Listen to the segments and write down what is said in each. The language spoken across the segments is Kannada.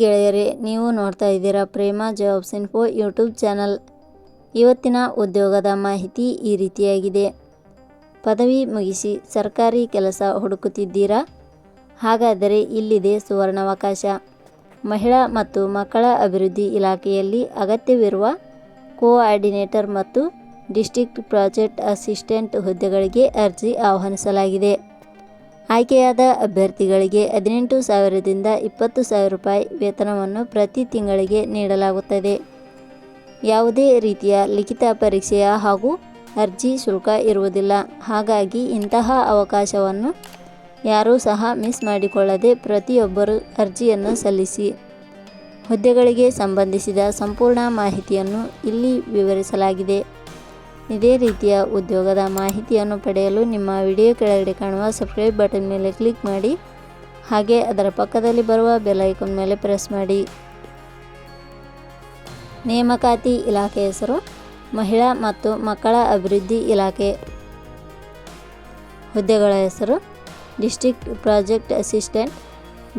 ಗೆಳೆಯರೇ, ನೀವು ನೋಡ್ತಾ ಇದ್ದೀರಾ ಪ್ರೇಮ ಜಾಬ್ಸ್ ಇನ್ಫೋ ಯೂಟ್ಯೂಬ್ ಚಾನಲ್. ಇವತ್ತಿನ ಉದ್ಯೋಗದ ಮಾಹಿತಿ ಈ ರೀತಿಯಾಗಿದೆ. ಪದವಿ ಮುಗಿಸಿ ಸರ್ಕಾರಿ ಕೆಲಸ ಹುಡುಕುತ್ತಿದ್ದೀರಾ? ಹಾಗಾದರೆ ಇಲ್ಲಿದೆ ಸುವರ್ಣಾವಕಾಶ. ಮಹಿಳಾ ಮತ್ತು ಮಕ್ಕಳ ಅಭಿವೃದ್ಧಿ ಇಲಾಖೆಯಲ್ಲಿ ಅಗತ್ಯವಿರುವ ಕೋಆರ್ಡಿನೇಟರ್ ಮತ್ತು ಡಿಸ್ಟ್ರಿಕ್ಟ್ ಪ್ರಾಜೆಕ್ಟ್ ಅಸಿಸ್ಟೆಂಟ್ ಹುದ್ದೆಗಳಿಗೆ ಅರ್ಜಿ ಆಹ್ವಾನಿಸಲಾಗಿದೆ. ಆಯ್ಕೆಯಾದ ಅಭ್ಯರ್ಥಿಗಳಿಗೆ 18,000ದಿಂದ 20,000 ರೂಪಾಯಿ ವೇತನವನ್ನು ಪ್ರತಿ ತಿಂಗಳಿಗೆ ನೀಡಲಾಗುತ್ತದೆ. ಯಾವುದೇ ರೀತಿಯ ಲಿಖಿತ ಪರೀಕ್ಷೆಯ ಹಾಗೂ ಅರ್ಜಿ ಶುಲ್ಕ ಇರುವುದಿಲ್ಲ. ಹಾಗಾಗಿ ಇಂತಹ ಅವಕಾಶವನ್ನು ಯಾರೂ ಸಹ ಮಿಸ್ ಮಾಡಿಕೊಳ್ಳದೆ ಪ್ರತಿಯೊಬ್ಬರು ಅರ್ಜಿಯನ್ನು ಸಲ್ಲಿಸಿ. ಹುದ್ದೆಗಳಿಗೆ ಸಂಬಂಧಿಸಿದ ಸಂಪೂರ್ಣ ಮಾಹಿತಿಯನ್ನು ಇಲ್ಲಿ ವಿವರಿಸಲಾಗಿದೆ. ಇದೇ ರೀತಿಯ ಉದ್ಯೋಗದ ಮಾಹಿತಿಯನ್ನು ಪಡೆಯಲು ನಿಮ್ಮ ವಿಡಿಯೋ ಕೆಳಗಡೆ ಕಾಣುವ ಸಬ್ಸ್ಕ್ರೈಬ್ ಬಟನ್ ಮೇಲೆ ಕ್ಲಿಕ್ ಮಾಡಿ, ಹಾಗೆ ಅದರ ಪಕ್ಕದಲ್ಲಿ ಬರುವ ಬೆಲ್ ಐಕಾನ್ ಮೇಲೆ ಪ್ರೆಸ್ ಮಾಡಿ. ನೇಮಕಾತಿ ಇಲಾಖೆ ಹೆಸರು ಮಹಿಳಾ ಮತ್ತು ಮಕ್ಕಳ ಅಭಿವೃದ್ಧಿ ಇಲಾಖೆ. ಹುದ್ದೆಗಳ ಹೆಸರು district project assistant,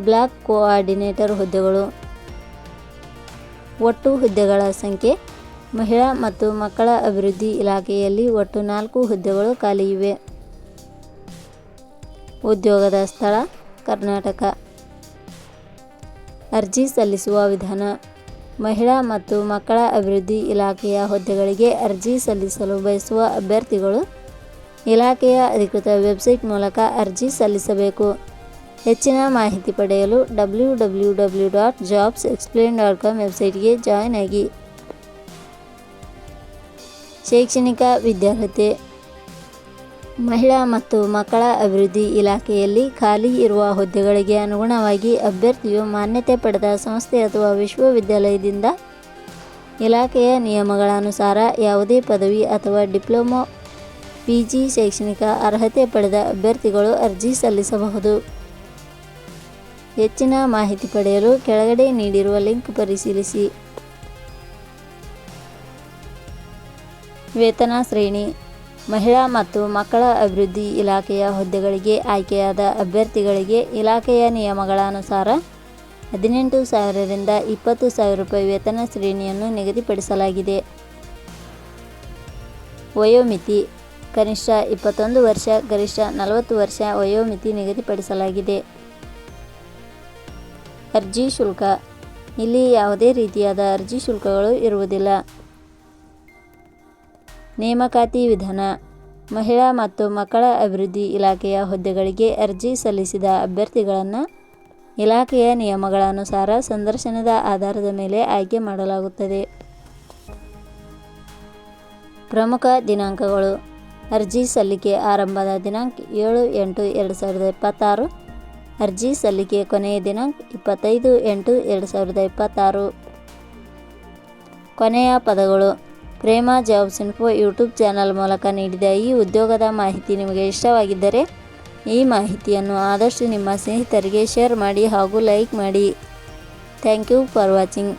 block coordinator ಹುದ್ದೆಗಳು. ಒಟ್ಟು ಹುದ್ದೆಗಳ ಸಂಖ್ಯೆ ಮಹಿಳಾ ಮತ್ತು ಮಕ್ಕಳ ಅಭಿವೃದ್ಧಿ ಇಲಾಖೆಯಲ್ಲಿ ಒಟ್ಟು 4 ಹುದ್ದೆಗಳು ಖಾಲಿ ಇವೆ. ಉದ್ಯೋಗದ ಸ್ಥಳ ಕರ್ನಾಟಕ. ಅರ್ಜಿ ಸಲ್ಲಿಸುವ ವಿಧಾನ. ಮಹಿಳಾ ಮತ್ತು ಮಕ್ಕಳ ಅಭಿವೃದ್ಧಿ ಇಲಾಖೆಯ ಹುದ್ದೆಗಳಿಗೆ ಅರ್ಜಿ ಸಲ್ಲಿಸಲು ಬಯಸುವ ಅಭ್ಯರ್ಥಿಗಳು ಇಲಾಖೆಯ ಅಧಿಕೃತ ವೆಬ್ಸೈಟ್ ಮೂಲಕ ಅರ್ಜಿ ಸಲ್ಲಿಸಬೇಕು. ಹೆಚ್ಚಿನ ಮಾಹಿತಿ ಪಡೆಯಲು www.jobsexplain.com ವೆಬ್ಸೈಟ್ಗೆ ಜಾಯಿನ್ ಆಗಿ. ಶೈಕ್ಷಣಿಕ ವಿದ್ಯಾರ್ಹತೆ. ಮಹಿಳಾ ಮತ್ತು ಮಕ್ಕಳ ಅಭಿವೃದ್ಧಿ ಇಲಾಖೆಯಲ್ಲಿ ಖಾಲಿ ಇರುವ ಹುದ್ದೆಗಳಿಗೆ ಅನುಗುಣವಾಗಿ ಅಭ್ಯರ್ಥಿಯು ಮಾನ್ಯತೆ ಪಡೆದ ಸಂಸ್ಥೆ ಅಥವಾ ವಿಶ್ವವಿದ್ಯಾಲಯದಿಂದ ಇಲಾಖೆಯ ನಿಯಮಗಳ ಅನುಸಾರ ಯಾವುದೇ ಪದವಿ ಅಥವಾ ಡಿಪ್ಲೊಮಾ PG ಶೈಕ್ಷಣಿಕ ಅರ್ಹತೆ ಪಡೆದ ಅಭ್ಯರ್ಥಿಗಳು ಅರ್ಜಿ ಸಲ್ಲಿಸಬಹುದು. ಹೆಚ್ಚಿನ ಮಾಹಿತಿ ಪಡೆಯಲು ಕೆಳಗಡೆ ನೀಡಿರುವ ಲಿಂಕ್ ಪರಿಶೀಲಿಸಿ. ವೇತನ ಶ್ರೇಣಿ. ಮಹಿಳಾ ಮತ್ತು ಮಕ್ಕಳ ಅಭಿವೃದ್ಧಿ ಇಲಾಖೆಯ ಹುದ್ದೆಗಳಿಗೆ ಆಯ್ಕೆಯಾದ ಅಭ್ಯರ್ಥಿಗಳಿಗೆ ಇಲಾಖೆಯ ನಿಯಮಗಳ ಅನುಸಾರ 18,000ರಿಂದ 20,000 ರೂಪಾಯಿ ವೇತನ ಶ್ರೇಣಿಯನ್ನು ನಿಗದಿಪಡಿಸಲಾಗಿದೆ. ವಯೋಮಿತಿ. ಕನಿಷ್ಠ 21 ವರ್ಷ, ಗರಿಷ್ಠ 40 ವರ್ಷ ವಯೋಮಿತಿ ನಿಗದಿಪಡಿಸಲಾಗಿದೆ. ಅರ್ಜಿ ಶುಲ್ಕ. ಇಲ್ಲಿ ಯಾವುದೇ ರೀತಿಯಾದ ಅರ್ಜಿ ಶುಲ್ಕಗಳು ಇರುವುದಿಲ್ಲ. ನೇಮಕಾತಿ ವಿಧಾನ. ಮಹಿಳಾ ಮತ್ತು ಮಕ್ಕಳ ಅಭಿವೃದ್ಧಿ ಇಲಾಖೆಯ ಹುದ್ದೆಗಳಿಗೆ ಅರ್ಜಿ ಸಲ್ಲಿಸಿದ ಅಭ್ಯರ್ಥಿಗಳನ್ನು ಇಲಾಖೆಯ ನಿಯಮಗಳ ಅನುಸಾರ ಸಂದರ್ಶನದ ಆಧಾರದ ಮೇಲೆ ಆಯ್ಕೆ ಮಾಡಲಾಗುತ್ತದೆ. ಪ್ರಮುಖ ದಿನಾಂಕಗಳು. ಅರ್ಜಿ ಸಲ್ಲಿಕೆ ಆರಂಭದ ದಿನಾಂಕ 7/8/2026. ಅರ್ಜಿ ಸಲ್ಲಿಕೆ ಕೊನೆಯ ದಿನಾಂಕ 25/8/2026. ಕೊನೆಯ ಪದಗಳು. ಪ್ರೇಮ ಜಾಬ್ಸ್ ಇನ್ಫೋ ಯೂಟ್ಯೂಬ್ ಚಾನಲ್ ಮೂಲಕ ನೀಡಿದ ಈ ಉದ್ಯೋಗದ ಮಾಹಿತಿ ನಿಮಗೆ ಇಷ್ಟವಾಗಿದ್ದರೆ ಈ ಮಾಹಿತಿಯನ್ನು ಆದಷ್ಟು ನಿಮ್ಮ ಸ್ನೇಹಿತರಿಗೆ ಶೇರ್ ಮಾಡಿ ಹಾಗೂ ಲೈಕ್ ಮಾಡಿ. Thank you for watching.